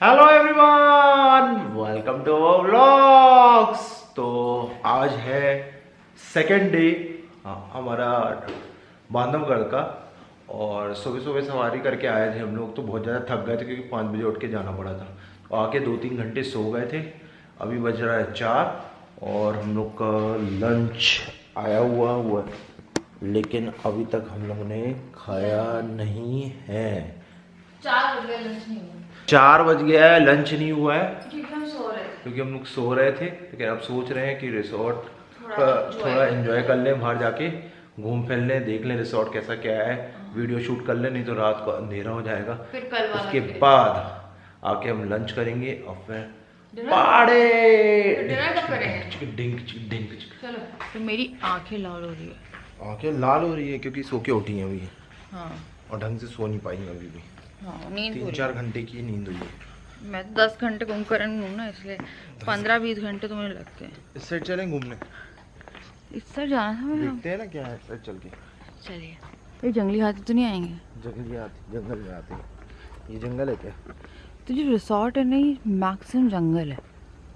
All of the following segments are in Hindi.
Hello everyone, welcome to our vlogs. तो आज है सेकेंड डे हमारा बांधवगढ़ का। और सुबह सुबह सवारी करके आए थे हम लोग, तो बहुत ज़्यादा थक गए थे क्योंकि 5 बजे उठ के जाना पड़ा था। तो आके 2-3 घंटे सो गए थे। अभी बज रहा है 4 और हम लोग का लंच आया हुआ है, लेकिन अभी तक हम लोगों ने खाया नहीं है। 4 बज गए, लंच नहीं हुआ। 4 बज गया है, लंच नहीं हुआ है क्योंकि हम सो रहे थे। क्योंकि हम लोग सो रहे थे। लेकिन अब सोच रहे हैं कि रिसोर्ट थोड़ा थोड़ा एंजॉय कर लें, बाहर जाके घूम फिर लें, देख लें रिसोर्ट कैसा क्या है, वीडियो शूट कर लें, नहीं तो रात को अंधेरा हो जाएगा। फिर कल वाला उसके फिर। बाद आके हम लंच करेंगे और फिर डिनर? पाड़े डिनर कब करेंगे? डिंग। चलो। तो मेरी आंखें लाल हो रही है। आंखें लाल हो रही है क्योंकि सो के उठी हैं अभी। हाँ और ढंग से सो नहीं पाई हैं अभी भी। हाँ, नींद 3-4 घंटे की नींद हुई है। मैं 10 घंटे कुंभकर्ण हूँ ना, इसलिए 15-20 घंटे तो मुझे लगते हैं। इस साइड चलें घूमने, इस तरह जाना था मैं। देखते हैं ना क्या है इस साइड चल के। चलिए। ये जंगली हाथी तो नहीं आएंगे? जंगल में आते हैं। ये जंगल है क्या? तो जो रिसोर्ट है ना, ये मैक्सिमम जंगल है।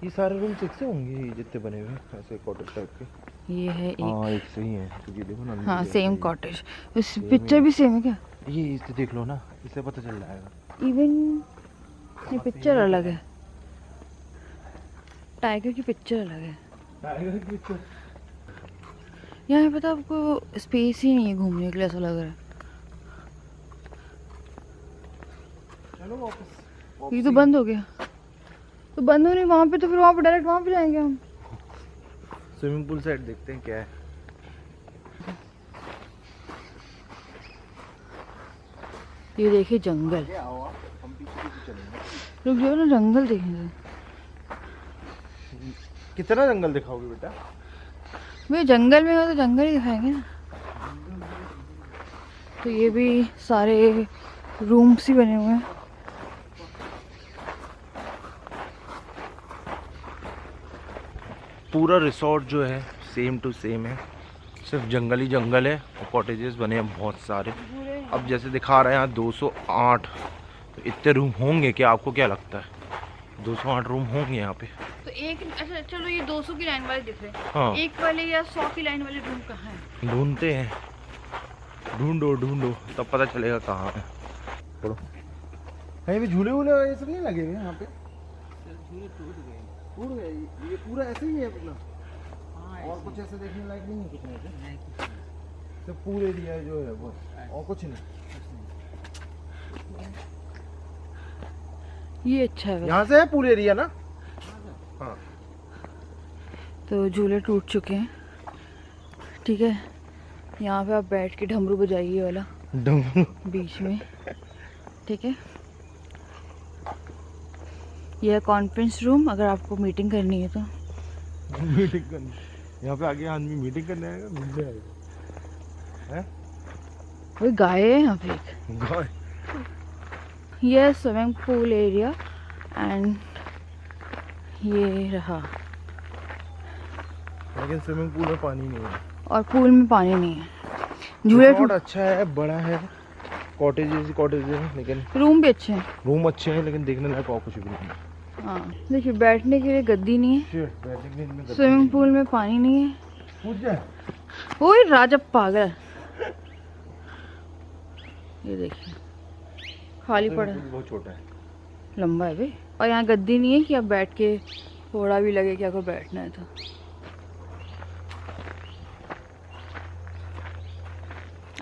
ये सारे रूम एक से होंगे, ये जितने बने हुए हैं ऐसे कॉटेज टाइप के। ये है एक। हाँ, एक से ही है क्योंकि देखो ना। हाँ, सेम कॉटेज। इस Same पिक्चर ही। भी सेम है क्या? ये इससे देख लो ना, इससे पता चल जाएगा। इवन ये पिक्चर अलग है। टाइगर की पिक्चर अलग है। टाइगर की पिक्चर। यहाँ पे पता आपको स्पेस ही नहीं है घूमने के लिए, ऐसा लग रहा है। चलो वापस। ये तो बंद हो गया। तो बंद हो नहीं वहाँ पे, तो फिर वहाँ पे डायरेक्ट वहाँ पे जाएंगे हम। स्विमिंग पूल साइड देखते हैं क्या है। ये देखिए जंगल। हम पीछे चलेंगे। रुक जाओ ना, जंगल देखेंगे। कितना जंगल दिखाओगे बेटा? भैया जंगल में हो तो जंगल ही दिखाएंगे ना। तो ये भी सारे रूम्स ही बने हुए हैं। पूरा रिसोर्ट जो है सेम टू सेम है, सिर्फ जंगल ही जंगल है और कॉटेजेस बने हैं बहुत सारे। अब जैसे दिखा रहे हैं यहाँ 208, तो इतने रूम होंगे क्या? आपको क्या लगता है 208 रूम होंगे यहाँ पे? तो एक अच्छा चलो, ये 200 की लाइन वाले दिख रहे हैं। हाँ, एक वाले या 100 की लाइन वाले रूम कहाँ है? ढूंढते हैं। ढूंढो तब पता चलेगा कहाँ है। पढ़ो। कहीं भी झूले वूले ये सब नहीं लगे हुए यहाँ पे? झूले टूट गए। ये पूरा ऐसे ही है अपना। और कुछ ऐसे देखने लायक नहीं है, कुछ नहीं। तो पूरे एरिया जो है वो, और कुछ नहीं। ये अच्छा है वैसे। यहाँ से है पूरे एरिया ना? हाँ। तो झूले टूट चुके हैं, ठीक है। यहाँ पे आप बैठ के डमरू बजाइए वाला बीच में, ठीक है। यह कॉन्फ्रेंस रूम, अगर आपको मीटिंग करनी है तो। मीटिंग करनी यहाँ पे आगे आदमी मीटिंग करने आएगा, घूमने आएगा हैं? वही गाय है यहाँ पे एक। गाय। यह स्विमिंग पूल एरिया एंड ये रहा। लेकिन स्विमिंग पूल में पानी नहीं है और पूल में पानी नहीं है। झूले रिसोर्ट अच्छा है, बड़ा है, कॉटेजेस है, लेकिन रूम भी अच्छे हैं। रूम अच्छे हैं लेकिन देखने लायक और कुछ भी नहीं है। हाँ देखिए, बैठने के लिए गद्दी नहीं है। Shit, बैठने के लिए इनमें गद्दी स्विमिंग नहीं पूल में पानी नहीं है। है। कूद जाए। ओए राजा पागल, ये देखिए खाली Swimming पड़ा, pool बहुत छोटा है। लंबा है भाई। और यहाँ गद्दी नहीं है कि आप बैठ के थोड़ा भी लगे कि आपको बैठना है तो।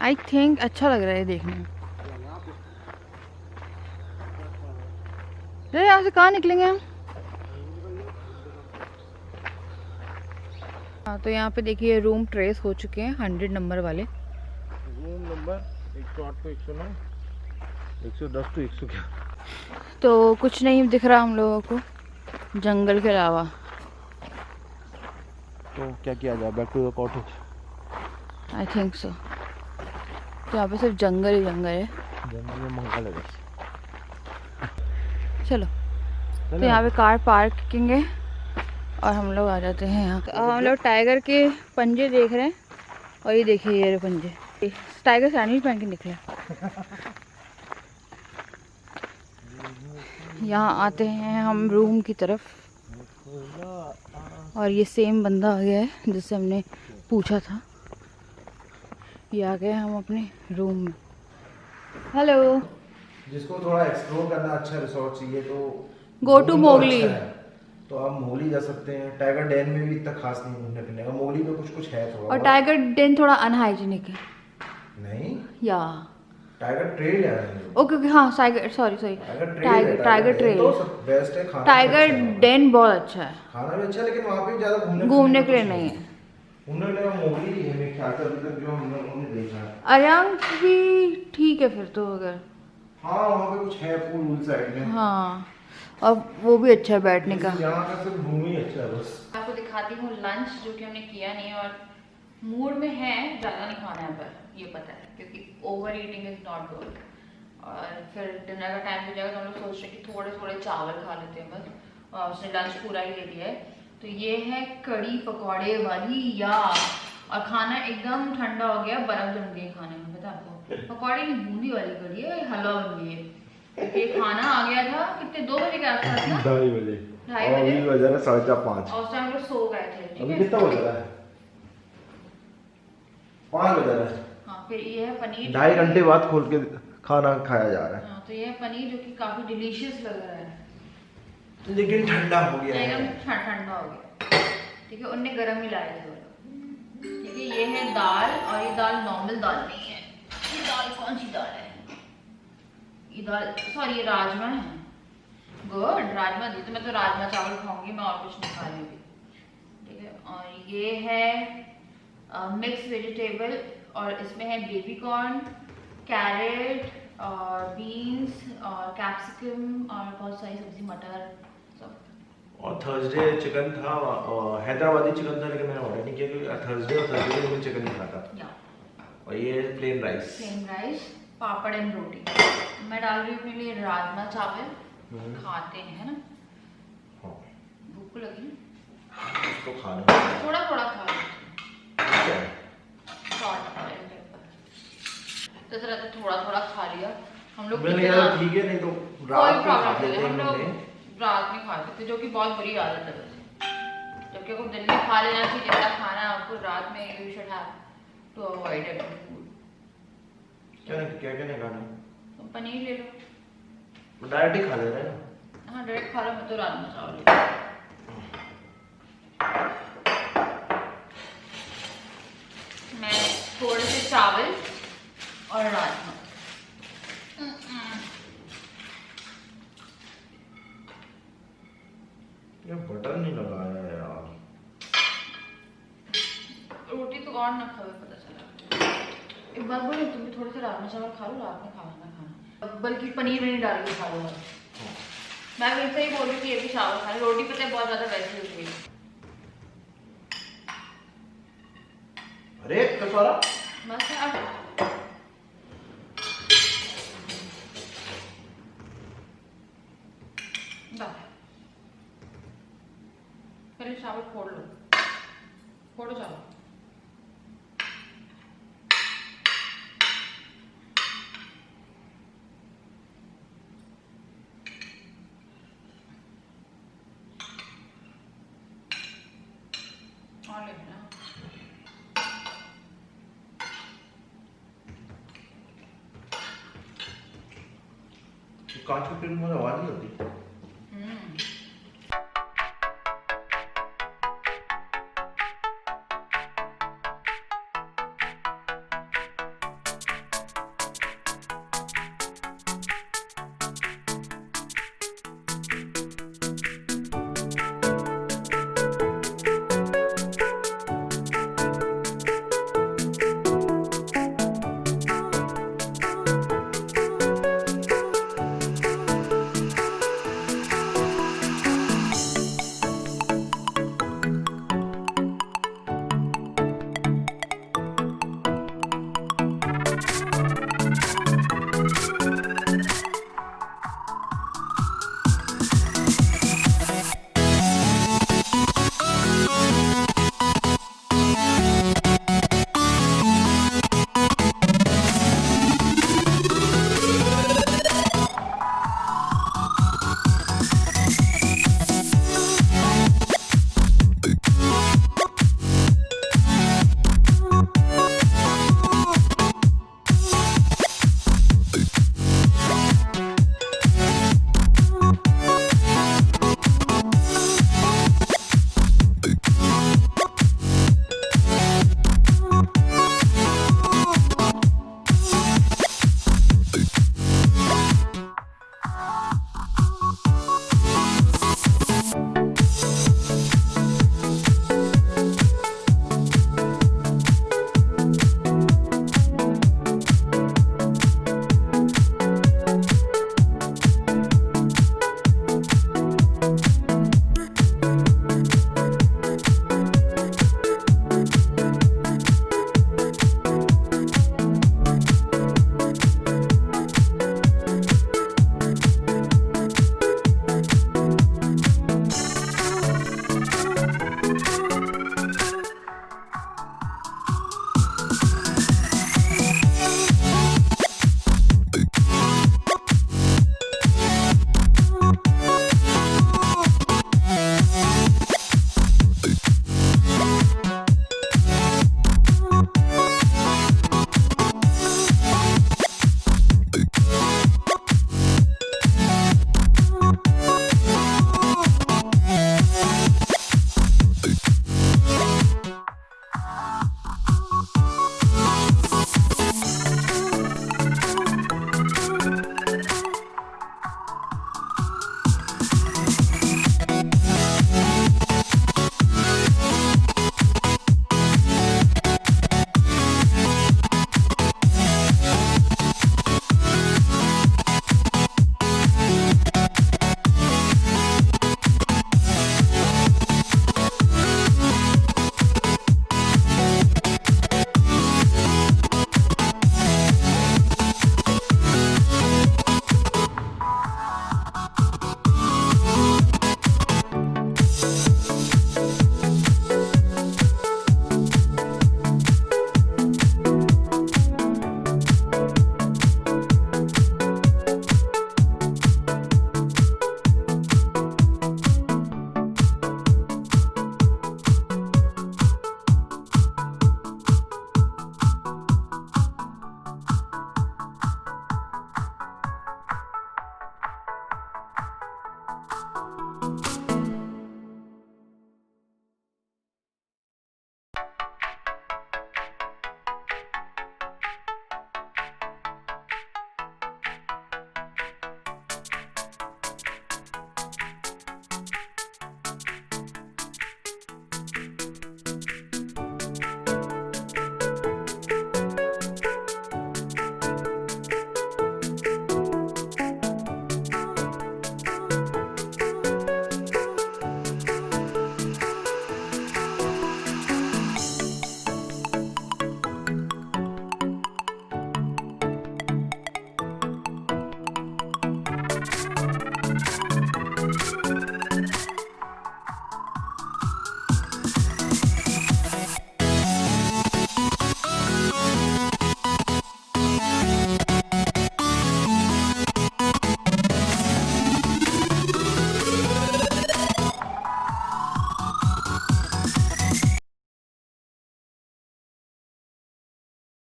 आई थिंक अच्छा लग रहा है देखने में। अरे यहाँ से कहाँ निकलेंगे हम? हाँ, तो यहाँ पे देखिए रूम ट्रेस हो चुके हैं 100 नंबर वाले। रूम नंबर 108 to 109, 110 to 100 क्या? तो कुछ नहीं दिख रहा हम लोगों को जंगल के अलावा। तो क्या किया जाए? Back to the cottage. I think so. तो यहाँ पे सिर्फ जंगल ही जंगल है। जंगल में मंगल है बस। चलो, तो यहाँ पे कार पार्क करेंगे और हम लोग आ जाते हैं यहाँ। अब हम लोग टाइगर के पंजे देख रहे हैं। और ये देखिए ये पंजे, टाइगर सैंडविच पहन के निकले। यहाँ आते हैं हम रूम की तरफ, और ये सेम बंदा आ गया है जिससे हमने पूछा था। ये आ गए हम अपने रूम में। हेलो। जिसको थोड़ा एक्सप्लोर करना अच्छा रिसोर्ट चाहिए तो Go to मोगली तो मोगली। अच्छा है। तो आप मोगली जा सकते हैं। टाइगर डैम में भी इतना खास नहीं घूमने फिरने का, मोगली में कुछ कुछ है थोड़ा और बहुत। टाइगर डेन थोड़ा अनहाइजीनिक है। नहीं, या टाइगर ट्रेल है। ओके ओके, हाँ tiger, sorry sorry, tiger den trail. तो सब बेस्ट है। खाना भी टाइगर अच्छा है वहाँ पे। डेन बहुत अच्छा है। खाना भी अच्छा है, लेकिन वहाँ पे ज़्यादा घूमने के लिए कुछ नहीं है। घूमने के लिए मोगली ही है मेरे ख्याल से, अभी तक जो हम लोगों ने देखा है। अरंग भी ठीक है फिर तो, अगर हाँ वहाँ पे कुछ है पूल साइड में। हाँ, और वो भी अच्छा है बैठने का। यहाँ का सिर्फ रूम ही अच्छा है बस। आपको दिखाती हूँ लंच, जो कि हमने किया नहीं और मूड में है ज़्यादा नहीं खाना है, पर ये पता है क्योंकि over eating is not good. और फिर डिनर का टाइम हो जाएगा तो हम लोग सोच रहे हैं कि थोड़े थोड़े चावल खा लेते हैं बस, और उसने लंच पूरा ही ले लिया है। तो ये है कड़ी पकौड़े वाली या, और खाना एकदम ठंडा हो गया, बर्फ जम गई खाने में, पता आपको। पकौड़े की बूंदी वाली कड़ी है, हलवा बन गई है क्योंकि खाना आ गया था कितने 2 बजे के आसपास ना, 2:30 बजे। 2:30 और बजे। अभी बज रहा है 4:30 और उस टाइम हम लोग सो गए थे, ठीक अभी है। कितना बज रहा है? 5 बज रहा है। हाँ, फिर ये है पनीर। 2.5 घंटे बाद खोल के खाना खाया जा रहा हाँ, तो ये है पनीर जो कि काफी डिलीशियस लग रहा है, है, लेकिन ठंडा हो गया एकदम है। ठंडा हो गया, ठीक है। उनने गरम ही लाए थे वो लोग, ठीक है। ये है दाल, और ये दाल नॉर्मल दाल नहीं है। ये दाल कौन सी दाल है? ये दाल, सॉरी ये राजमा है। गुड, राजमा दी तो मैं तो राजमा चावल खाऊंगी, मैं और कुछ नहीं खा रही हूँ, ठीक है। और ये है मिक्स वेजिटेबल, और इसमें है बेबी कॉर्न, कैरेट और बीन्स और कैप्सिकम और बहुत सारी सब्जी, मटर सब। और थर्सडे चिकन था, और हैदराबादी चिकन था, लेकिन मैंने ऑर्डर नहीं किया क्योंकि थर्सडे और थर्सडे में चिकन नहीं खाता। या और ये प्लेन राइस, पापड़ एंड रोटी। मैं डाल रही हूँ अपने लिए राजमा चावल, खाते हैं ना। हाँ भूख को लगी उसको खाना थोड़ा थोड़ा खा लो, है। तो जरा तो थोड़ा थोड़ा खा लिया हम लोग। मैंने यार ठीक है, नहीं तो कोई रात को खा प्रॉब्लम लेते नहीं, हैं हम लोग हमने। रात में खाते थे, जो कि बहुत बुरी आदत है वैसे। जबकि आपको दिन में खा लेना चाहिए जितना खाना है आपको, रात में you should have to avoid it food. क्या क्या क्या नहीं खाना? तुम पनीर ले लो। डायरेक्ट ही खा ले रहे हैं। हाँ डायरेक्ट खा लो, मैं तो राजमा चावल ले लूँ। मैं थोड़े से चावल और राजमा। ये बटर नहीं लगाया यार। रोटी तो और ना खाओ, पता चला। एक बात बोलो, तुम भी थोड़े से राजमा चावल खा लो, रात में खाना, बल्कि पनीर में नहीं डाल के खा लो। मैं वैसे ही बोल रही हूँ कि ये भी चावल खा लो, रोटी पता है बहुत ज्यादा वैसे होती है। अरे कटोरा बस अब पहले चावल फोड़ लो, फोड़ो चावल। और ले लेना। कांच की प्लेट में आवाज नहीं होती।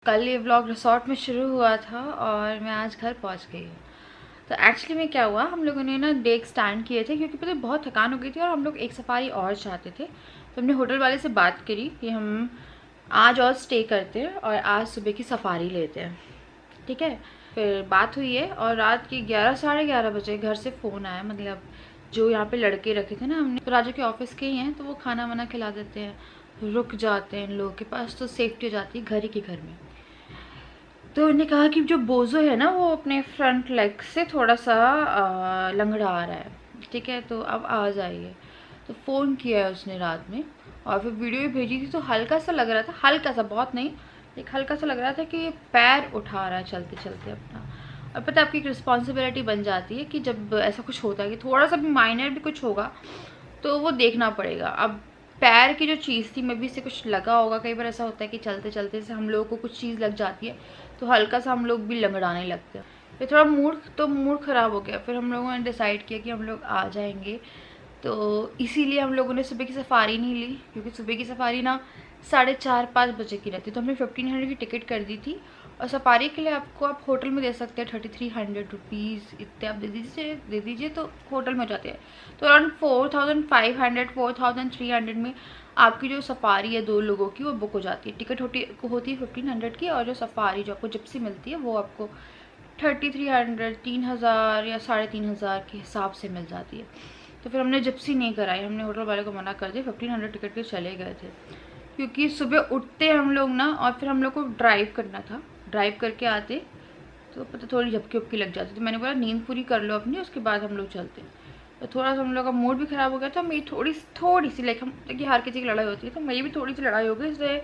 कल ये व्लॉग रिसोर्ट में शुरू हुआ था और मैं आज घर पहुंच गई हूँ। तो एक्चुअली में क्या हुआ, हम लोगों ने ना डेक स्टैंड किए थे क्योंकि पता बहुत थकान हो गई थी और हम लोग एक सफारी और चाहते थे। तो हमने होटल वाले से बात करी कि हम आज और स्टे करते हैं और आज सुबह की सफारी लेते हैं। ठीक है, फिर बात हुई है और रात के 11 साढ़े 11 बजे घर से फ़ोन आया। मतलब जो यहाँ पे लड़के रखे थे ना हमने, तो राजू के ऑफिस के ही हैं, तो वो खाना वाना खिला देते हैं, रुक जाते हैं इन लोगों के पास, तो सेफ्टी हो जाती है घर ही के घर में। तो उन्होंने कहा कि जो बोझो है ना वो अपने फ्रंट लेग से थोड़ा सा लंगड़ा आ रहा है। ठीक है, तो अब आ जाइए। तो फ़ोन किया है उसने रात में और फिर वीडियो भी भेजी थी। तो हल्का सा लग रहा था, हल्का सा, बहुत नहीं, एक हल्का सा लग रहा था कि ये पैर उठा रहा है चलते चलते अपना। और पता है आपकी एक रिस्पॉन्सिबिलिटी बन जाती है कि जब ऐसा कुछ होता है कि थोड़ा सा भी माइनर भी कुछ होगा तो वो देखना पड़ेगा। अब पैर की जो चीज़ थी, मे भी इससे कुछ लगा होगा। कई बार ऐसा होता है कि चलते चलते से हम लोगों को कुछ चीज़ लग जाती है तो हल्का सा हम लोग भी लंगड़ाने लगते हैं। फिर थोड़ा मूड ख़राब हो गया। फिर हम लोगों ने डिसाइड किया कि हम लोग आ जाएंगे। तो इसीलिए हम लोगों ने सुबह की सफारी नहीं ली, क्योंकि सुबह की सफारी ना 4:30-5 बजे की रहती। तो हमने 1500 की टिकट कर दी थी और सफारी के लिए आपको आप होटल में दे सकते हैं 3300 रुपीज़ इतने आप दे दीजिए तो होटल में हो जाते हैं। तो अराउंड 4500 4300 में आपकी जो सफारी है 2 लोगों की वो बुक हो जाती है। टिकट होती है 1500 की और जो सफारी जो आपको जिप्सी मिलती है वो आपको 3300 3000 या 3500 के हिसाब से मिल जाती है। तो फिर हमने जिप्सी नहीं कराई, हमने होटल वाले को मना कर दिया। 1500 टिकट के चले गए थे क्योंकि सुबह उठते हम लोग ना और फिर हम लोग को ड्राइव करना था। ड्राइव करके आते तो पता थोड़ी झपकी लग जाती। तो मैंने बोला नींद पूरी कर लो अपनी, उसके बाद हम लोग चलते। तो थोड़ा सा हम लोग का मूड भी ख़राब हो गया था। मेरी थोड़ी सी लाइक हम देखिए हर किसी की लड़ाई होती है, तो मेरी भी थोड़ी सी लड़ाई हो गई। इसलिए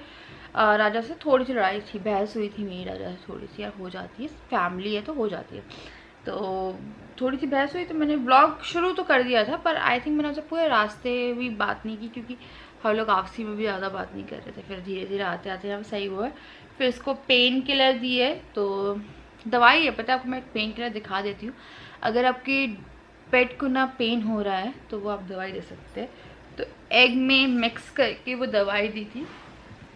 राजा से थोड़ी सी लड़ाई थी, बहस हुई थी मेरी राजा से थोड़ी सी, यार हो जाती है, फैमिली है तो हो जाती है। तो थोड़ी सी बहस हुई तो मैंने ब्लॉग शुरू तो कर दिया था, पर आई थिंक मैंने उससे पूरे रास्ते भी बात नहीं की क्योंकि हम लोग आपसी में भी ज़्यादा बात नहीं कर रहे थे। फिर धीरे धीरे आते आते यहाँ सही हुआ है। फिर इसको पेन किलर दी है, तो दवाई है, पता है आपको मैं एक पेन किलर दिखा देती हूँ। अगर आपकी पेट को ना पेन हो रहा है तो वो आप दवाई दे सकते हैं। तो एग में मिक्स करके वो दवाई दी थी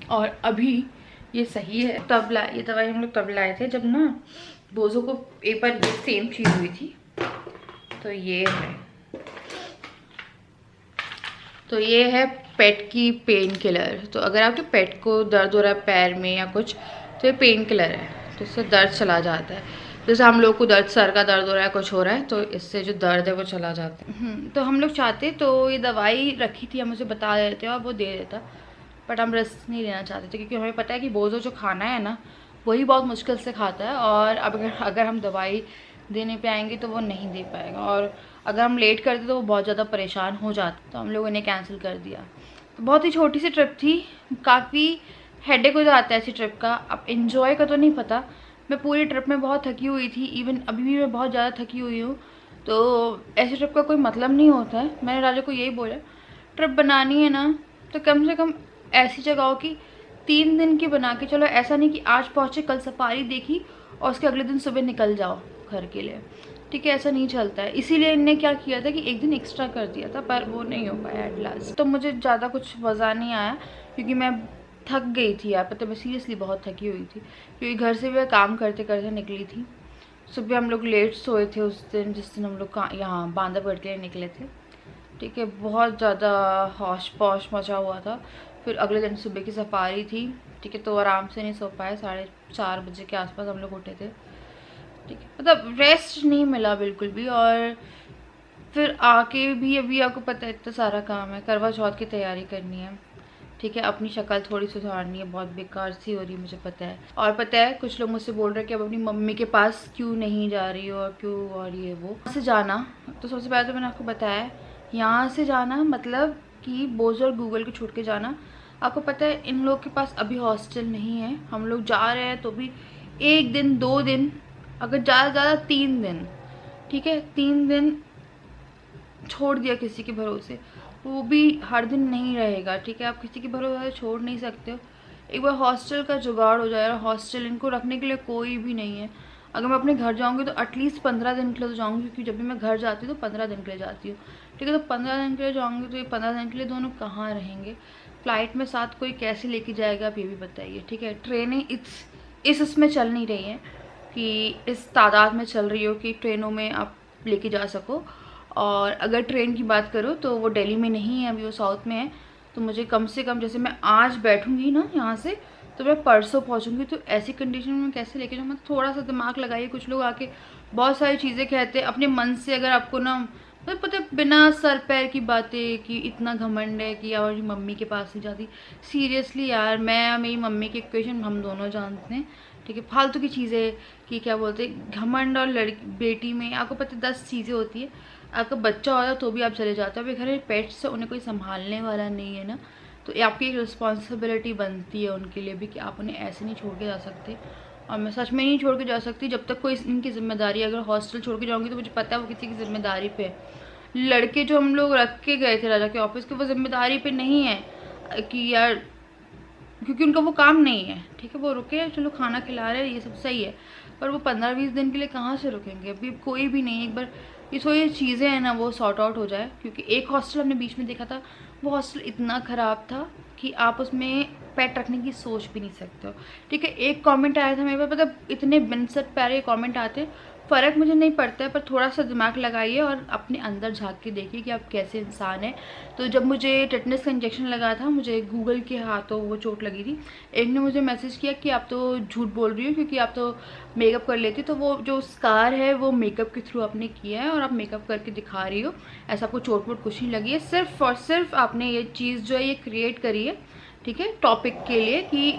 और अभी ये सही है। तब ये दवाई हम लोग तब लाए थे जब ना बोझों को एक बार सेम चीज़ हुई थी। तो ये है पेट की पेन किलर। तो अगर आपके पेट को दर्द हो रहा है पैर में या कुछ, तो ये पेन किलर है, तो इससे दर्द चला जाता है। जैसे हम लोग को सर का दर्द हो रहा है, कुछ हो रहा है, तो इससे जो दर्द है वो चला जाता है। तो हम लोग चाहते तो ये दवाई रखी थी, हम उसे बता देते और वो दे देता, बट हम रिस्क नहीं लेना चाहते थे क्योंकि हमें पता है कि बोझो जो खाना है ना वही बहुत मुश्किल से खाता है। और अब अगर हम दवाई देने पे आएंगे तो वो नहीं दे पाएगा, और अगर हम लेट करते तो वो बहुत ज़्यादा परेशान हो जाता। तो हम लोगों ने कैंसिल कर दिया। तो बहुत ही छोटी सी ट्रिप थी, काफ़ी हेडेक हो जाता है ऐसी ट्रिप का। अब इन्जॉय का तो नहीं पता, मैं पूरी ट्रिप में बहुत थकी हुई थी, इवन अभी भी मैं बहुत ज़्यादा थकी हुई हूँ। तो ऐसी ट्रिप का कोई मतलब नहीं होता है। मैंने राजा को यही बोला, ट्रिप बनानी है ना तो कम से कम ऐसी जगहों की 3 दिन की बना के चलो। ऐसा नहीं कि आज पहुँचे, कल सफारी देखी और उसके अगले दिन सुबह निकल जाओ घर के लिए। ठीक है, ऐसा नहीं चलता है। इसीलिए इनने क्या किया था कि एक दिन एक्स्ट्रा कर दिया था, पर वो नहीं हो पाया एट लास्ट। तो मुझे ज़्यादा कुछ मज़ा नहीं आया क्योंकि मैं थक गई थी यार, पता मैं सीरियसली बहुत थकी हुई थी क्योंकि घर से भी काम करते करते निकली थी। सुबह हम लोग लेट सोए थे उस दिन, जिस दिन हम लोग यहाँ बांधवगढ़ के लिए निकले थे। ठीक है, बहुत ज़्यादा हौश पौश मचा हुआ था। फिर अगले दिन सुबह की सफारी थी। ठीक है, तो आराम से नहीं सो पाए, 4:30 बजे के आसपास हम लोग उठे थे। ठीक है, मतलब रेस्ट नहीं मिला बिल्कुल भी। और फिर आके भी अभी आपको पता है इतना सारा काम है, करवा चौथ की तैयारी करनी है। ठीक है, अपनी शक्ल थोड़ी सुधारनी है, बहुत बेकार सी हो रही है मुझे पता है। और पता है कुछ लोग मुझसे बोल रहे हैं कि अब अपनी मम्मी के पास क्यों नहीं जा रही हो और क्यों, और ये वो से जाना। तो सबसे पहले तो मैंने आपको बताया, यहाँ से जाना मतलब कि बोझ और गूगल को छोड़ के जाना। आपको पता है इन लोग के पास अभी हॉस्टल नहीं है। हम लोग जा रहे हैं तो भी 1 दिन 2 दिन, अगर ज़्यादा से ज़्यादा 3 दिन। ठीक है, 3 दिन छोड़ दिया किसी के भरोसे, वो भी हर दिन नहीं रहेगा। ठीक है, आप किसी के भरोसे छोड़ नहीं सकते हो। एक बार हॉस्टल का जुगाड़ हो जाए, हॉस्टल इनको रखने के लिए कोई भी नहीं है। अगर मैं अपने घर जाऊंगी तो एटलीस्ट 15 दिन के लिए तो जाऊंगी, क्योंकि जब भी मैं घर जाती हूँ तो 15 दिन के लिए जाती हूँ। ठीक है, तो 15 दिन के लिए जाऊंगी तो ये 15 दिन के लिए दोनों कहाँ रहेंगे? फ़्लाइट में साथ कोई कैसे लेके जाएगा आप ये भी बताइए। ठीक है, ट्रेनें इसमें चल नहीं रही हैं कि इस तादाद में चल रही हो कि ट्रेनों में आप लेके जा सको। और अगर ट्रेन की बात करूँ तो वो दिल्ली में नहीं है, अभी वो साउथ में है। तो मुझे कम से कम, जैसे मैं आज बैठूंगी ना यहाँ से, तो मैं परसों पहुँचूंगी। तो ऐसी कंडीशन में कैसे लेके जाऊँ? मतलब थोड़ा सा दिमाग लगाइए। कुछ लोग आके बहुत सारी चीज़ें कहते हैं अपने मन से। अगर आपको ना मतलब पता है, बिना सर पैर की बातें कि इतना घमंड है कि यार मम्मी के पास नहीं जाती। सीरियसली यार, मैं मेरी मम्मी की इक्वेशन हम दोनों जानते हैं। ठीक है, फालतू की चीज़ें कि क्या बोलते हैं, घमंड और लड़की बेटी में आपको पता है 10 चीज़ें होती है। आपका बच्चा होता है तो भी आप चले जाते हो। अभी घर में पेट्स है, उन्हें कोई संभालने वाला नहीं है ना, तो ये आपकी एक रिस्पॉन्सिबिलिटी बनती है उनके लिए भी कि आप उन्हें ऐसे नहीं छोड़ के जा सकते। और मैं सच में नहीं छोड़ के जा सकती जब तक कोई इनकी जिम्मेदारी। अगर हॉस्टल छोड़ के जाऊँगी तो मुझे पता है वो किसी की जिम्मेदारी पे है। लड़के जो हम लोग रख के गए थे राजा के ऑफिस के, वो जिम्मेदारी पे नहीं है कि यार, क्योंकि उनका वो काम नहीं है। ठीक है, वो रुके, चलो खाना खिला रहे हैं, ये सब सही है, पर वो 15-20 दिन के लिए कहाँ से रुकेंगे? अभी कोई भी नहीं। एक बार ये चीज़ें हैं ना वो सॉर्ट आउट हो जाए। क्योंकि एक हॉस्टल हमने बीच में देखा था, वो हॉस्टल इतना ख़राब था कि आप उसमें पेट रखने की सोच भी नहीं सकते हो। ठीक है, एक कमेंट आया था मेरे पास, मतलब इतने बिनसट प्यारे कमेंट आते, फ़र्क मुझे नहीं पड़ता है, पर थोड़ा सा दिमाग लगाइए और अपने अंदर झांक के देखिए कि आप कैसे इंसान हैं। तो जब मुझे टेटनस का इंजेक्शन लगा था, मुझे गूगल के हाथों वो चोट लगी थी। एक ने मुझे मैसेज किया कि आप तो झूठ बोल रही हो क्योंकि आप तो मेकअप कर लेती। तो वो जो स्कार है वो मेकअप के थ्रू आपने किया है और आप मेकअप करके दिखा रही हो, ऐसा आपको चोट वोट कुछ नहीं लगी है। सिर्फ और सिर्फ आपने ये चीज़ जो है ये क्रिएट करी है, ठीक है, टॉपिक के लिए कि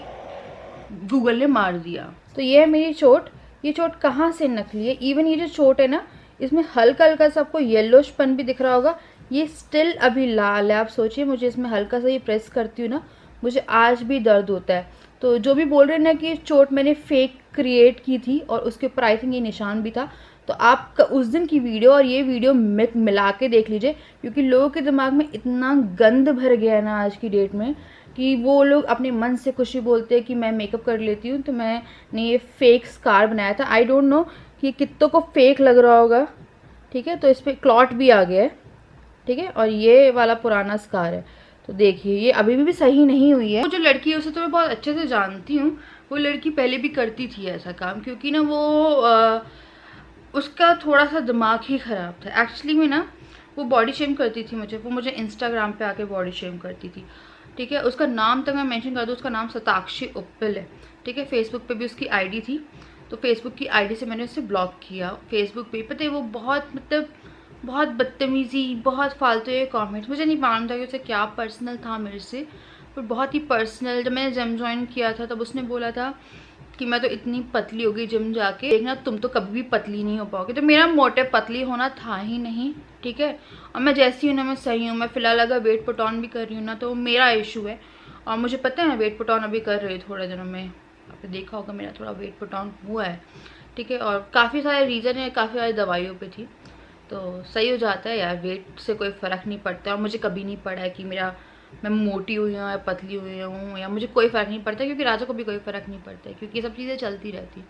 गूगल ने मार दिया। तो ये है मेरी चोट। ये चोट कहाँ से नकली है? इवन ये जो चोट है ना, इसमें हल्का हल्का सा आपको येलोशपन भी दिख रहा होगा। ये स्टिल अभी लाल है। आप सोचिए, मुझे इसमें हल्का सा ये प्रेस करती हूँ ना, मुझे आज भी दर्द होता है। तो जो भी बोल रहे हैं ना कि चोट मैंने फेक क्रिएट की थी और उसके ऊपर आई थिंक ये निशान भी था, तो आप उस दिन की वीडियो और ये वीडियो मिला के देख लीजिए। क्योंकि लोगों के दिमाग में इतना गंद भर गया है ना आज की डेट में कि वो लोग अपने मन से खुशी बोलते हैं कि मैं मेकअप कर लेती हूँ, तो मैंने ये फेक स्कार बनाया था। आई डोंट नो कि कितनों को फेक लग रहा होगा। ठीक है, तो इस पर क्लॉट भी आ गया है। ठीक है, और ये वाला पुराना स्कार है। तो देखिए ये अभी भी सही नहीं हुई है। वो जो लड़की है उसे तो मैं बहुत अच्छे से जानती हूँ। वो लड़की पहले भी करती थी ऐसा काम, क्योंकि ना वो उसका थोड़ा सा दिमाग ही ख़राब था एक्चुअली में ना। वो बॉडी शेम करती थी मुझे, वो मुझे इंस्टाग्राम पे आके बॉडी शेम करती थी। ठीक है, उसका नाम तक मैं मेंशन कर दूँ, उसका नाम सताक्षी उप्पिल है। ठीक है, फेसबुक पे भी उसकी आईडी थी, तो फेसबुक की आईडी से मैंने उसे ब्लॉक किया। फेसबुक पे पता है वो बहुत मतलब बहुत बदतमीज़ी, बहुत फालतू ये कमेंट्स, मुझे नहीं मालूम था कि उसे क्या पर्सनल था मेरे से, पर बहुत ही पर्सनल। जब मैंने जिम ज्वाइन किया था तब उसने बोला था कि मैं तो इतनी पतली हो गई जिम जाके, देखना तुम तो कभी भी पतली नहीं हो पाओगे। तो मेरा मोटिव पतली होना था ही नहीं। ठीक है, और मैं जैसी हूँ ना मैं सही हूँ। मैं फ़िलहाल अगर वेट पुट ऑन भी कर रही हूँ ना तो मेरा इशू है, और मुझे पता है वेट पुट ऑन अभी कर रही हूँ थोड़े दिनों में। आपने देखा होगा मेरा थोड़ा वेट पुट ऑन हुआ है। ठीक है, और काफ़ी सारे रीज़न है, काफ़ी सारी दवाइयों पर थी, तो सही हो जाता है यार। वेट से कोई फ़र्क नहीं पड़ता, और मुझे कभी नहीं पड़ा है कि मैं मोटी हुई हूँ या पतली हुई हूँ, या मुझे कोई फ़र्क नहीं पड़ता, क्योंकि राजा को भी कोई फ़र्क नहीं पड़ता है, क्योंकि ये सब चीज़ें चलती रहती।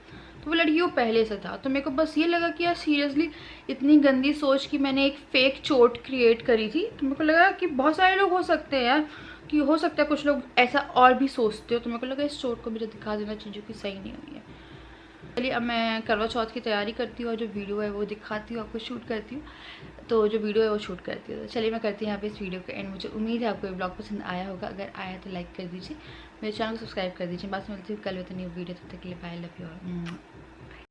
तो वो लड़की वो पहले से था। तो मेरे को बस ये लगा कि यार सीरियसली इतनी गंदी सोच कि मैंने एक फ़ेक चोट क्रिएट करी थी। तो मेरे को लगा कि बहुत सारे लोग हो सकते हैं यार, कि हो सकता है कुछ लोग ऐसा और भी सोचते हो। तो मेरे को लगा इस चोट को मुझे दिखा देना चाहिए जो कि सही नहीं हुई है। चलिए अब मैं करवा चौथ की तैयारी करती हूँ और जो वीडियो है वो दिखाती हूँ आपको, शूट करती हूँ। तो जो वीडियो है वो शूट करती हूँ। तो चलिए मैं करती हूँ यहाँ पे इस वीडियो का एंड। मुझे उम्मीद है आपको ये ब्लॉग पसंद आया होगा। अगर आया तो लाइक कर दीजिए, मेरे चैनल को सब्सक्राइब कर दीजिए। बात मिलती हूँ कल विद न्यू वीडियो। तब तक के लिए बाय, लव यू ऑल।